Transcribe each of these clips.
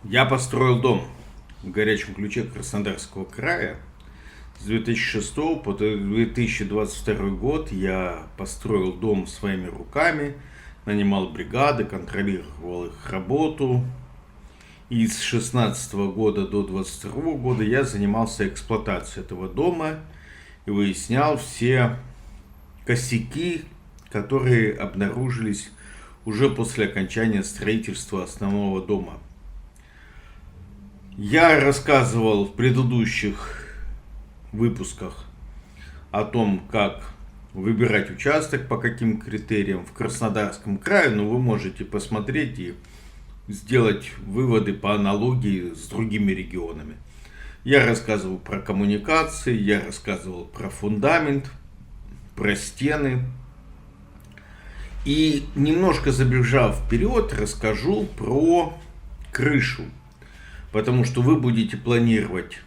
Я построил дом в горячем ключе Краснодарского края. С 2006 по 2022 год я построил дом своими руками, нанимал бригады, контролировал их работу. И с 2016 года до 2022 года я занимался эксплуатацией этого дома и выяснял все косяки, которые обнаружились уже после окончания строительства основного дома. Я рассказывал в предыдущих выпусках о том, как выбирать участок, по каким критериям в Краснодарском крае, но вы можете посмотреть и сделать выводы по аналогии с другими регионами. Я рассказывал про коммуникации, я рассказывал про фундамент, про стены. И немножко забежав вперед, расскажу про крышу. Потому что вы будете планировать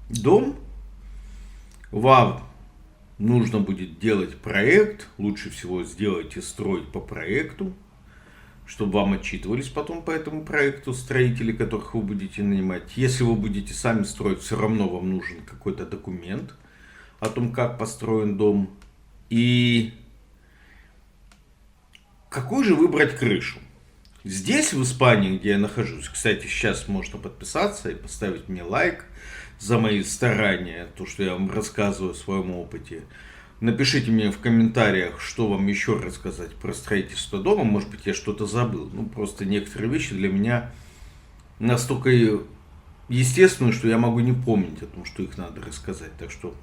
дом, вам нужно будет делать проект, лучше всего сделать и строить по проекту, чтобы вам отчитывались потом по этому проекту строители, которых вы будете нанимать. Если вы будете сами строить, все равно вам нужен какой-то документ о том, как построен дом. И какую же выбрать крышу? Здесь, в Испании, где я нахожусь, кстати, сейчас можно подписаться и поставить мне лайк за мои старания, то, что я вам рассказываю о своем опыте. Напишите мне в комментариях, что вам еще рассказать про строительство дома. Может быть, я что-то забыл. Просто некоторые вещи для меня настолько естественны, что я могу не помнить о том, что их надо рассказать. Так что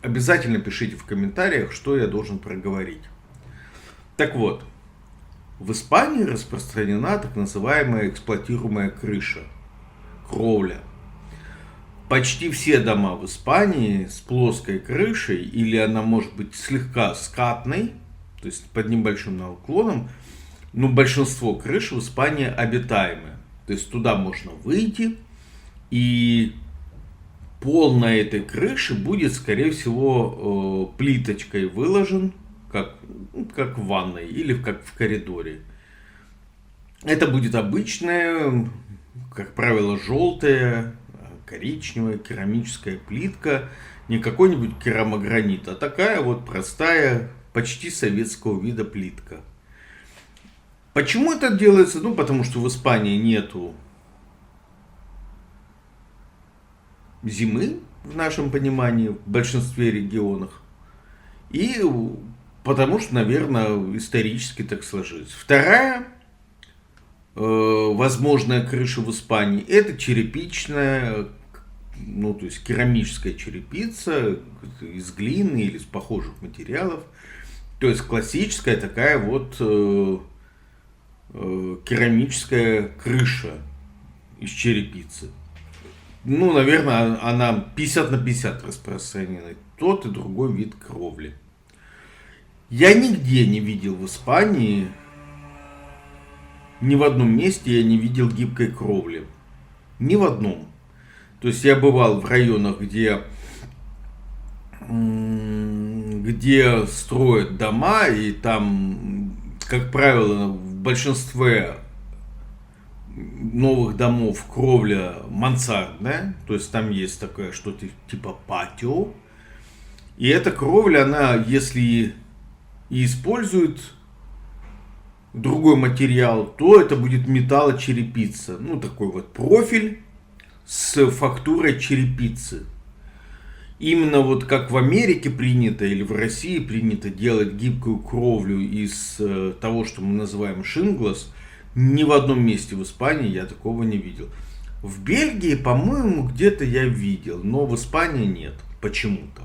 обязательно пишите в комментариях, что я должен проговорить. Так вот. В Испании распространена так называемая эксплуатируемая крыша, кровля. Почти все дома в Испании с плоской крышей, или она может быть слегка скатной, то есть под небольшим наклоном, но большинство крыш в Испании обитаемые. То есть туда можно выйти, и пол на этой крыше будет, скорее всего, плиточкой выложен, как в ванной или как в коридоре. Это будет обычная, как правило, желтая, коричневая керамическая плитка. Не какой-нибудь керамогранит, а такая вот простая, почти советского вида плитка. Почему это делается? Потому что в Испании нету зимы, в нашем понимании, в большинстве регионов. И потому что, наверное, исторически так сложилось. Вторая возможная крыша в Испании — это черепичная, то есть керамическая черепица из глины или из похожих материалов. То есть классическая такая вот керамическая крыша из черепицы. Наверное, она 50 на 50 распространена. Тот и другой вид кровли. Я нигде не видел в Испании, ни в одном месте я не видел гибкой кровли. Ни в одном. То есть я бывал в районах, где строят дома, и там, как правило, в большинстве новых домов кровля мансардная. То есть там есть такое что-то типа патио. И эта кровля, она, если и используют другой материал, то это будет металлочерепица. Такой вот профиль с фактурой черепицы. Именно вот как в Америке принято или в России принято делать гибкую кровлю из того, что мы называем шинглас, ни в одном месте в Испании я такого не видел. В Бельгии, по-моему, где-то я видел, но в Испании нет почему-то.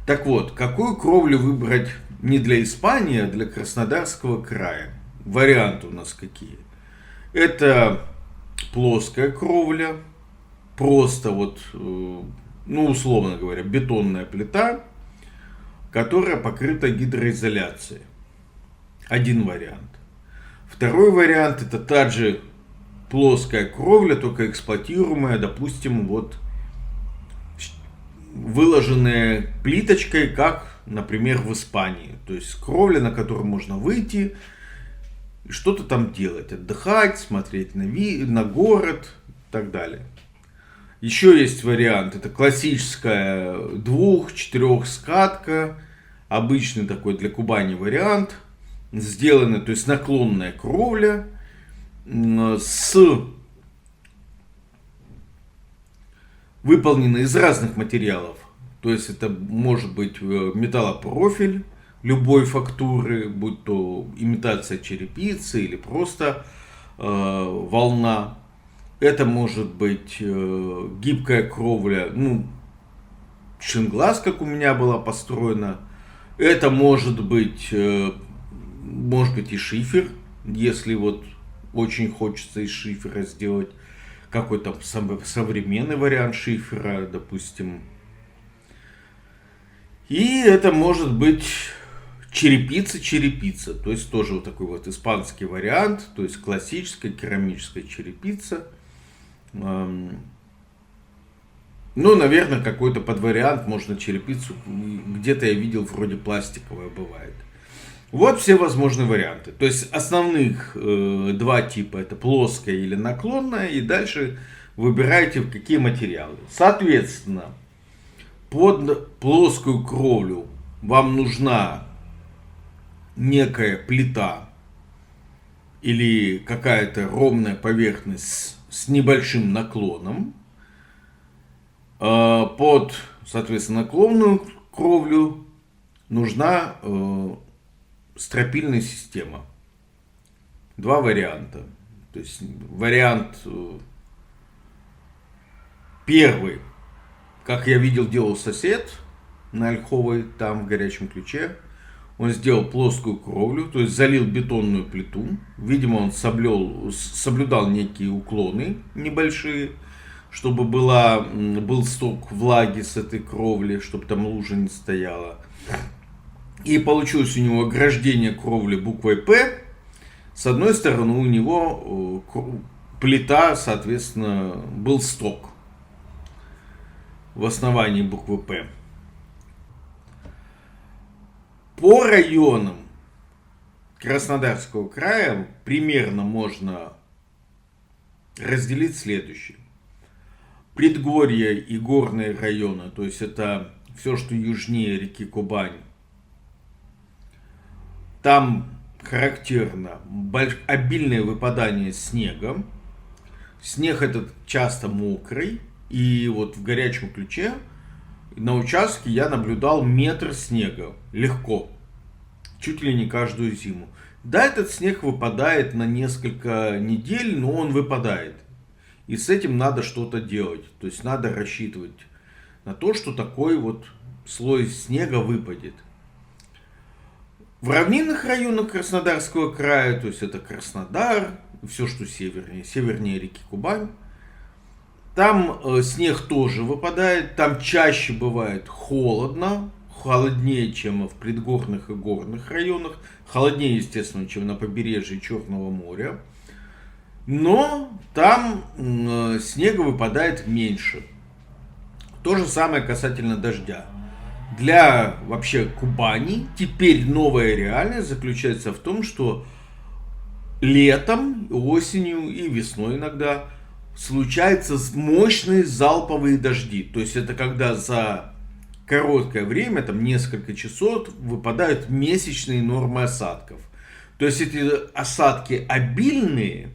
Так вот, какую кровлю выбрать не для Испании, а для Краснодарского края? Варианты у нас какие? Это плоская кровля, просто условно говоря, бетонная плита, которая покрыта гидроизоляцией. Один вариант. Второй вариант — это та же плоская кровля, только эксплуатируемая, допустим, выложенная плиточкой, как, например, в Испании. То есть кровля, на которую можно выйти, и что-то там делать, отдыхать, смотреть на город и так далее. Еще есть вариант, это классическая 2-4 скатка, обычный такой для Кубани вариант, сделанный, то есть наклонная кровля с выполнена из разных материалов. То есть это может быть металлопрофиль любой фактуры, будь то имитация черепицы или просто волна. Это может быть гибкая кровля, шинглаз, как у меня была построена. Это может быть и шифер, если вот очень хочется из шифера сделать какой-то современный вариант шифера, допустим. И это может быть черепица, то есть тоже вот такой вот испанский вариант, то есть классическая керамическая черепица. Наверное, какой-то подвариант, можно черепицу, где-то я видел, вроде пластиковая бывает. Вот все возможные варианты. То есть основных два типа, это плоская или наклонная, и дальше выбираете какие материалы. Соответственно, под плоскую кровлю вам нужна некая плита или какая-то ровная поверхность с небольшим наклоном. Под, соответственно, наклонную кровлю нужна стропильная система. Два варианта. То есть вариант первый, как я видел, делал сосед на Ольховой, там в Горячем Ключе. Он сделал плоскую кровлю, то есть залил бетонную плиту. Видимо, он соблюдал некие уклоны небольшие, чтобы был сток влаги с этой кровли, чтобы там лужа не стояла. И получилось у него ограждение кровли буквой «П». С одной стороны у него плита, соответственно, был сток в основании буквы «П». По районам Краснодарского края примерно можно разделить следующее. Предгорья и горные районы, то есть это все, что южнее реки Кубань. Там характерно обильное выпадание снега. Снег этот часто мокрый. И вот в Горячем Ключе на участке я наблюдал метр снега. Легко. Чуть ли не каждую зиму. Да, этот снег выпадает на несколько недель, но он выпадает. И с этим надо что-то делать. То есть надо рассчитывать на то, что такой вот слой снега выпадет. В равнинных районах Краснодарского края, то есть это Краснодар, все, что севернее реки Кубань, там снег тоже выпадает, там чаще бывает холодно, холоднее, чем в предгорных и горных районах, холоднее, естественно, чем на побережье Черного моря, но там снега выпадает меньше. То же самое касательно дождя. Для вообще Кубани теперь новая реальность заключается в том, что летом, осенью и весной иногда случаются мощные залповые дожди. То есть это когда за короткое время, там несколько часов, выпадают месячные нормы осадков. То есть эти осадки обильные,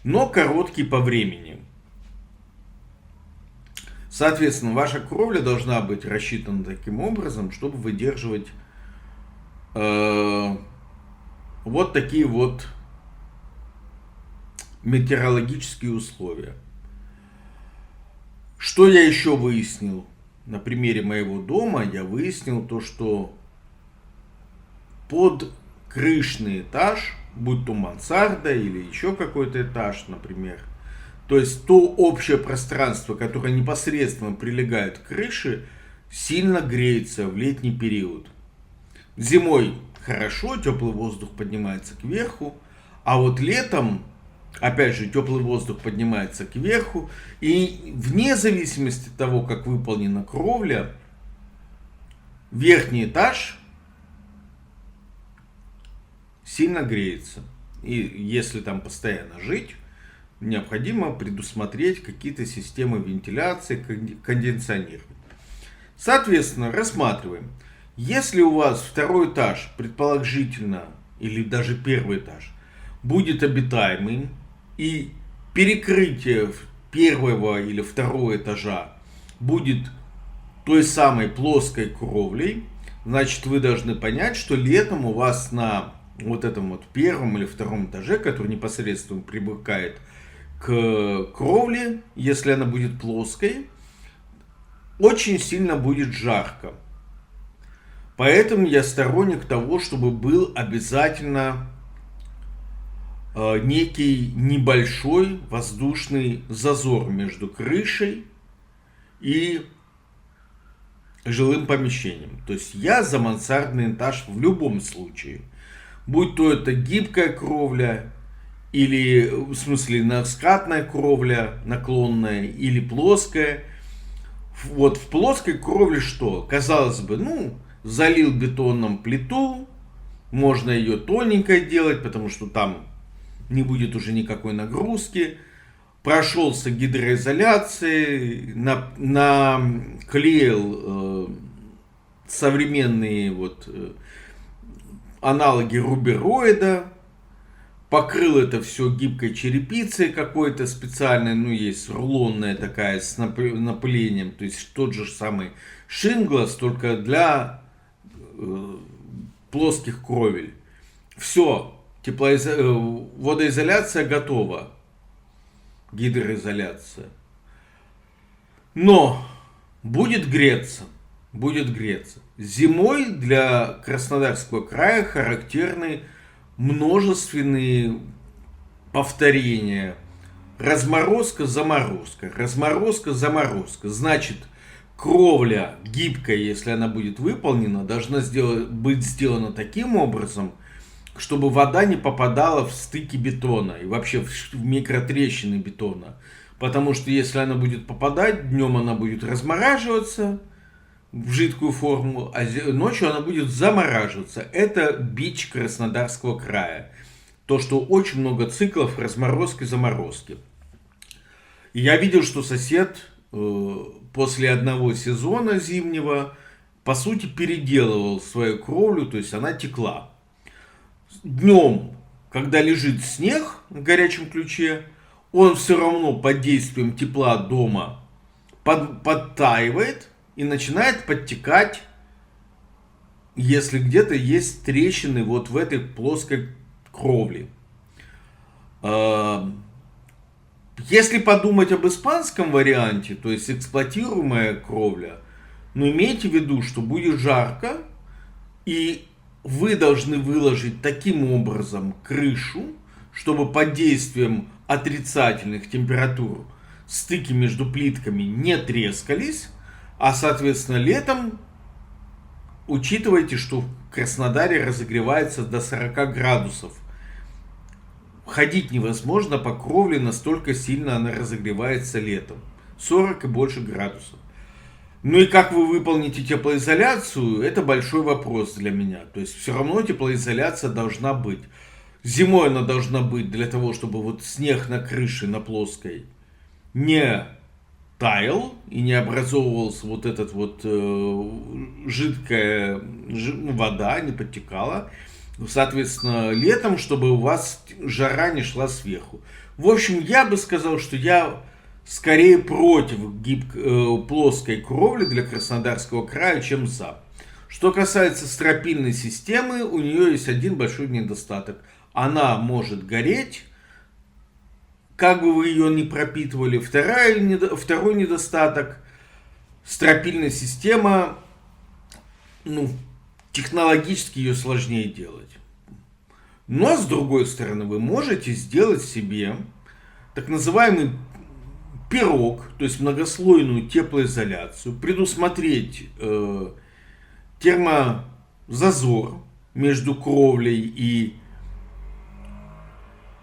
но короткие по времени. Соответственно, ваша кровля должна быть рассчитана таким образом, чтобы выдерживать вот такие вот метеорологические условия. Что я еще выяснил? На примере моего дома я выяснил то, что под крышный этаж, будь то мансарда или еще какой-то этаж, например, то есть то общее пространство, которое непосредственно прилегает к крыше, сильно греется в летний период. Зимой хорошо, теплый воздух поднимается кверху, а вот летом, опять же, теплый воздух поднимается кверху, и вне зависимости от того, как выполнена кровля, верхний этаж сильно греется. И если там постоянно жить, необходимо предусмотреть какие-то системы вентиляции, кондиционирования. Соответственно, рассматриваем. Если у вас второй этаж, предположительно, или даже первый этаж, будет обитаемым, и перекрытие первого или второго этажа будет той самой плоской кровлей, значит, вы должны понять, что летом у вас на вот этом вот первом или втором этаже, который непосредственно примыкает к кровле, если она будет плоской, очень сильно будет жарко. Поэтому я сторонник того, чтобы был обязательно некий небольшой воздушный зазор между крышей и жилым помещением. То есть я за мансардный этаж в любом случае. Будь то это гибкая кровля, или в смысле скатная кровля, наклонная, или плоская. Вот в плоской кровле что? Казалось бы, залил бетоном плиту, можно ее тоненькой делать, потому что там не будет уже никакой нагрузки. Прошелся гидроизоляцией, наклеил современные аналоги рубероида, покрыл это все гибкой черепицей какой-то специальной, есть рулонная такая с напылением, то есть тот же самый шинглас, только для плоских кровель. Все, водоизоляция готова, гидроизоляция. Но будет греться. Зимой для Краснодарского края характерны множественные повторения. Разморозка, заморозка. Значит, кровля гибкая, если она будет выполнена, должна быть сделана таким образом, чтобы вода не попадала в стыки бетона и вообще в микротрещины бетона. Потому что если она будет попадать, днем она будет размораживаться в жидкую форму, а ночью она будет замораживаться. Это бич Краснодарского края. То, что очень много циклов разморозки-заморозки. И я видел, что сосед после одного сезона зимнего, по сути, переделывал свою кровлю, то есть она текла. Днем, когда лежит снег в горячем ключе, он все равно под действием тепла дома подтаивает и начинает подтекать, если где-то есть трещины вот в этой плоской кровле. Если подумать об испанском варианте, то есть эксплуатируемая кровля, имейте в виду, что будет жарко, и вы должны выложить таким образом крышу, чтобы под действием отрицательных температур стыки между плитками не трескались, а соответственно летом учитывайте, что в Краснодаре разогревается до 40 градусов. Ходить невозможно по кровле, настолько сильно она разогревается летом. 40 и больше градусов. И как вы выполните теплоизоляцию, это большой вопрос для меня. То есть все равно теплоизоляция должна быть. Зимой она должна быть для того, чтобы снег на крыше, на плоской, не таял и не образовывался жидкая вода, не подтекала. Соответственно, летом, чтобы у вас жара не шла сверху. В общем, я бы сказал, что я скорее против плоской кровли для Краснодарского края, чем за. Что касается стропильной системы, у нее есть один большой недостаток. Она может гореть, как бы вы ее ни пропитывали. Второй недостаток. Стропильная система, технологически ее сложнее делать. Но, с другой стороны, вы можете сделать себе так называемый пирог, то есть многослойную теплоизоляцию, предусмотреть термозазор между кровлей и,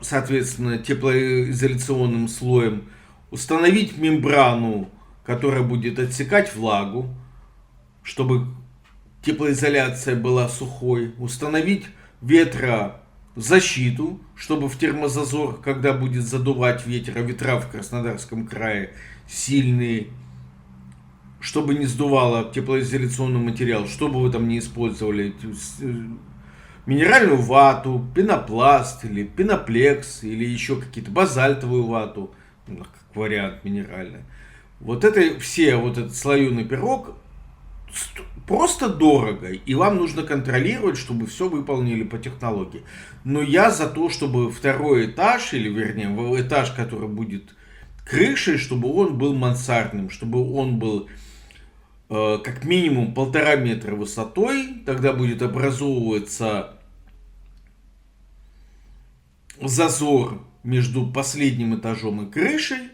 соответственно, теплоизоляционным слоем, установить мембрану, которая будет отсекать влагу, чтобы теплоизоляция была сухой, установить защиту, чтобы в термозазор, когда будет задувать ветер, а ветра в Краснодарском крае сильные, чтобы не сдувало теплоизоляционный материал, что бы вы там не использовали, минеральную вату, пенопласт или пеноплекс, или еще какие-то базальтовую вату, как вариант минеральный. Вот это все, вот этот слоеный пирог просто дорого, и вам нужно контролировать, чтобы все выполнили по технологии. Но я за то, чтобы второй этаж, или вернее этаж, который будет крышей, чтобы он был мансардным, чтобы он был как минимум 1,5 метра высотой, тогда будет образовываться зазор между последним этажом и крышей,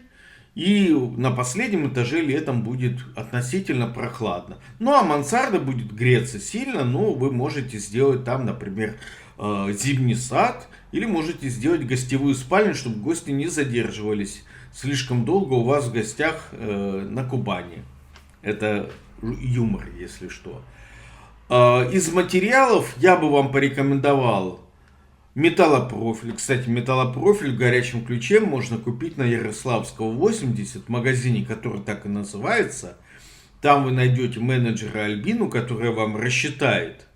и на последнем этаже летом будет относительно прохладно. Ну а мансарда будет греться сильно, но вы можете сделать там, например, зимний сад, или можете сделать гостевую спальню, чтобы гости не задерживались слишком долго у вас в гостях на Кубани. Это юмор, если что. Из материалов я бы вам порекомендовал металлопрофиль. Кстати, металлопрофиль в горячем ключе можно купить на Ярославского 80, в магазине, который так и называется. Там вы найдете менеджера Альбину, которая вам рассчитает,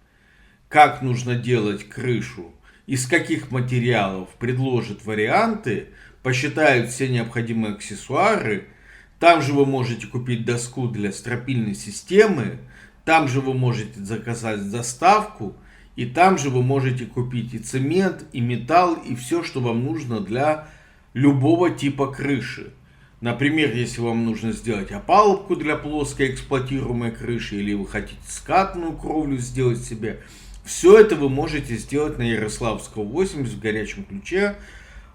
как нужно делать крышу, из каких материалов, предложит варианты, посчитает все необходимые аксессуары. Там же вы можете купить доску для стропильной системы, там же вы можете заказать доставку, и там же вы можете купить и цемент, и металл, и все, что вам нужно для любого типа крыши. Например, если вам нужно сделать опалубку для плоской эксплуатируемой крыши, или вы хотите скатную кровлю сделать себе, все это вы можете сделать на Ярославского 80 в горячем ключе,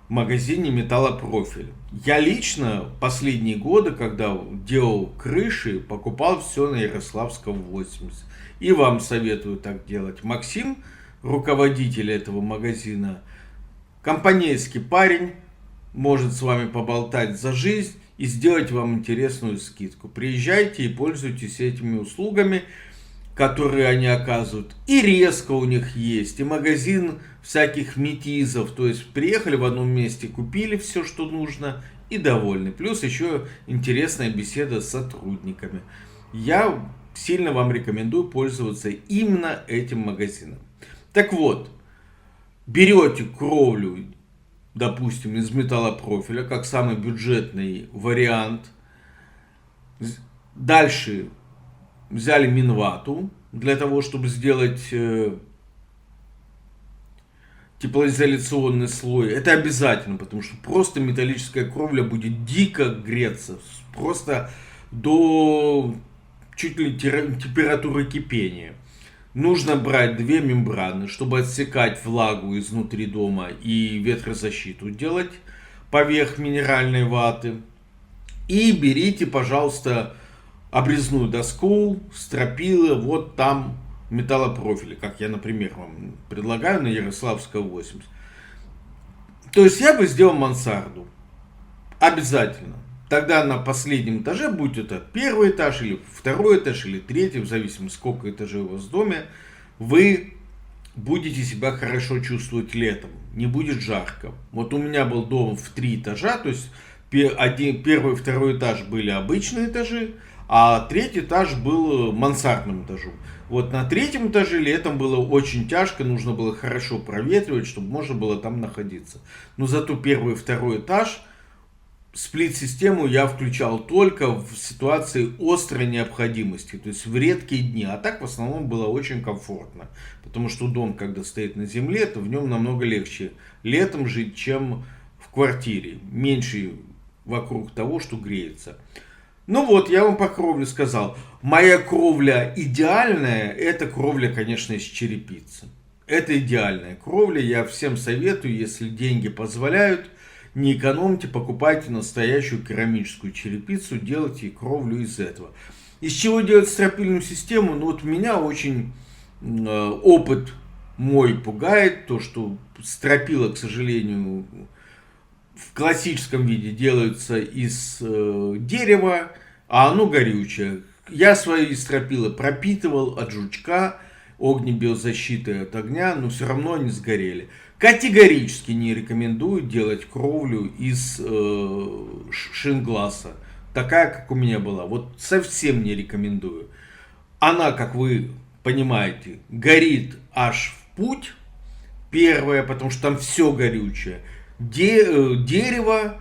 в магазине металлопрофиль. Я лично последние годы, когда делал крыши, покупал все на Ярославского 80. И вам советую так делать. Максим, руководитель этого магазина, компанейский парень, может с вами поболтать за жизнь и сделать вам интересную скидку. Приезжайте и пользуйтесь этими услугами, которые они оказывают. И резко у них есть, и магазин всяких метизов. То есть приехали в одном месте, купили все, что нужно, и довольны. Плюс еще интересная беседа с сотрудниками. Я сильно вам рекомендую пользоваться именно этим магазином. Так вот, берете кровлю, допустим, из металлопрофиля, как самый бюджетный вариант. Дальше взяли минвату для того, чтобы сделать теплоизоляционный слой. Это обязательно, потому что просто металлическая кровля будет дико греться. Просто до чуть ли температуры кипения. Нужно брать 2 мембраны, чтобы отсекать влагу изнутри дома и ветрозащиту делать поверх минеральной ваты. И берите, пожалуйста, обрезную доску, стропила, вот там металлопрофили, как я, например, вам предлагаю на Ярославского 80. То есть я бы сделал мансарду. Обязательно. Тогда на последнем этаже, будь это первый этаж, или второй этаж, или третий, в зависимости, сколько этажей у вас в доме, вы будете себя хорошо чувствовать летом. Не будет жарко. Вот у меня был дом в 3 этажа, то есть первый и второй этаж были обычные этажи, а третий этаж был мансардным этажом. Вот на третьем этаже летом было очень тяжко, нужно было хорошо проветривать, чтобы можно было там находиться. Но зато первый и второй этаж сплит-систему я включал только в ситуации острой необходимости, то есть в редкие дни. А так в основном было очень комфортно, потому что дом, когда стоит на земле, то в нем намного легче летом жить, чем в квартире. Меньше вокруг того, что греется. Ну вот, я вам по кровле сказал. Моя кровля идеальная, это кровля, конечно, из черепицы. Это идеальная кровля, я всем советую, если деньги позволяют, не экономьте, покупайте настоящую керамическую черепицу, делайте кровлю из этого. Из чего делать стропильную систему? Ну вот меня очень опыт мой пугает, то что стропила, к сожалению, в классическом виде делаются из дерева, а оно горючее. Я свои стропила пропитывал от жучка, огнебиозащиты от огня, но все равно они сгорели. Категорически не рекомендую делать кровлю из шингласа, такая, как у меня была. Вот совсем не рекомендую. Она, как вы понимаете, горит аж в путь. Первое, потому что там все горючее. Дерево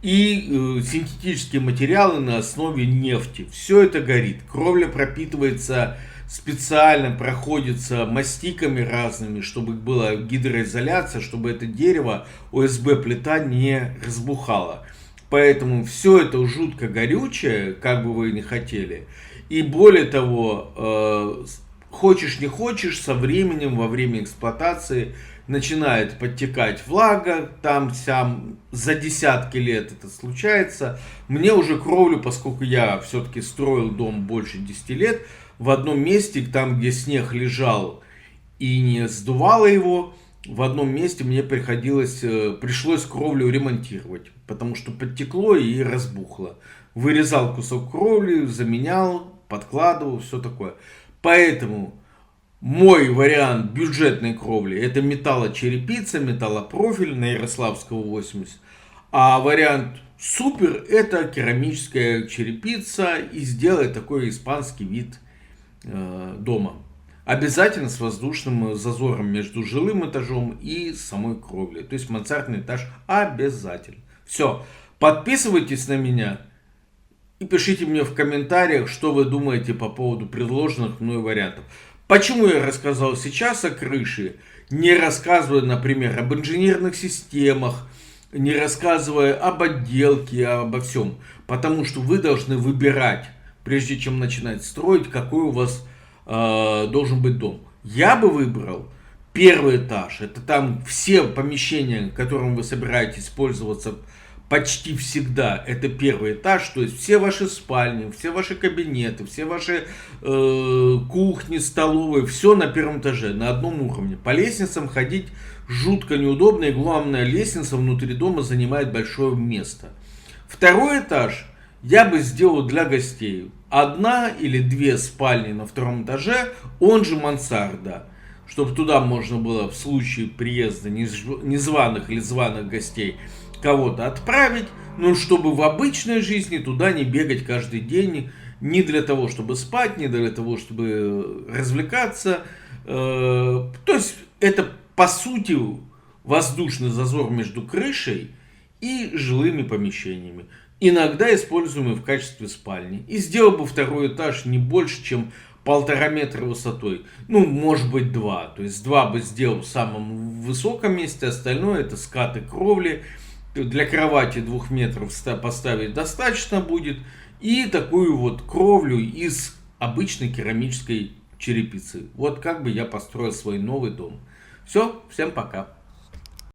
и синтетические материалы на основе нефти. Все это горит. Кровля пропитывается специально, проходится мастиками разными, чтобы была гидроизоляция, чтобы это дерево, ОСБ плита не разбухало. Поэтому все это жутко горючее, как бы вы ни хотели. И более того, хочешь не хочешь, со временем, во время эксплуатации, начинает подтекать влага, там-сям, за десятки лет это случается. Мне уже кровлю, поскольку я все-таки строил дом больше 10 лет, в одном месте, там где снег лежал и не сдувало его, в одном месте мне пришлось кровлю ремонтировать, потому что подтекло и разбухло. Вырезал кусок кровли, заменял, подкладывал, все такое. Поэтому мой вариант бюджетной кровли — это металлочерепица, металлопрофиль на Ярославского 80. А вариант супер — это керамическая черепица, и сделать такой испанский вид дома. Обязательно с воздушным зазором между жилым этажом и самой кровлей. То есть мансардный этаж обязательно. Все. Подписывайтесь на меня и пишите мне в комментариях, что вы думаете по поводу предложенных мной вариантов. Почему я рассказал сейчас о крыше, не рассказывая, например, об инженерных системах, не рассказывая об отделке, обо всем. Потому что вы должны выбирать, прежде чем начинать строить, какой у вас должен быть дом. Я бы выбрал первый этаж. Это там все помещения, которым вы собираетесь пользоваться почти всегда, это первый этаж. То есть все ваши спальни, все ваши кабинеты, все ваши кухни, столовые, все на первом этаже, на одном уровне. По лестницам ходить жутко неудобно, и главное, лестница внутри дома занимает большое место. Второй этаж я бы сделал для гостей. Одна или две спальни на втором этаже, он же мансарда. Чтобы туда можно было в случае приезда незваных или званых гостей кого-то отправить. Но чтобы в обычной жизни туда не бегать каждый день. Не для того, чтобы спать, не для того, чтобы развлекаться. То есть это по сути воздушный зазор между крышей и жилыми помещениями. Иногда используемый в качестве спальни. И сделал бы второй этаж не больше, чем 1,5 метра высотой. Ну, может быть 2. То есть 2 бы сделал в самом высоком месте, остальное это скаты кровли. Для кровати 2 метров поставить достаточно будет. И такую вот кровлю из обычной керамической черепицы. Вот как бы я построил свой новый дом. Все, всем пока.